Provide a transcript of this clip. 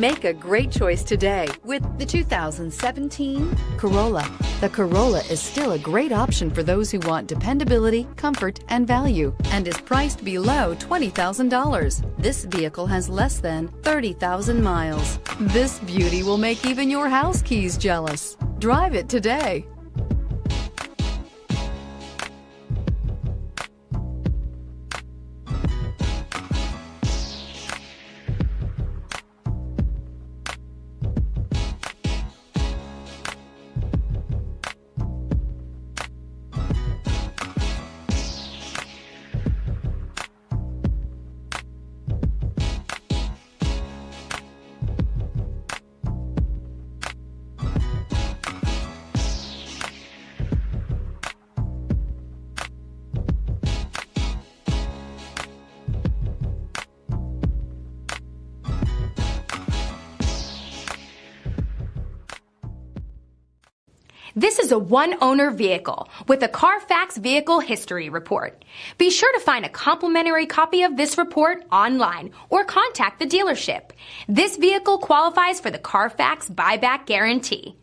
Make a great choice today with the 2017 Corolla. The Corolla is still a great option for those who want dependability, comfort, and value, and is priced below $20,000. This vehicle has less than 30,000 miles. This beauty will make even your house keys jealous. Drive it today. This is a one-owner vehicle with a Carfax Vehicle History Report. Be sure to find a complimentary copy of this report online or contact the dealership. This vehicle qualifies for the Carfax Buyback Guarantee.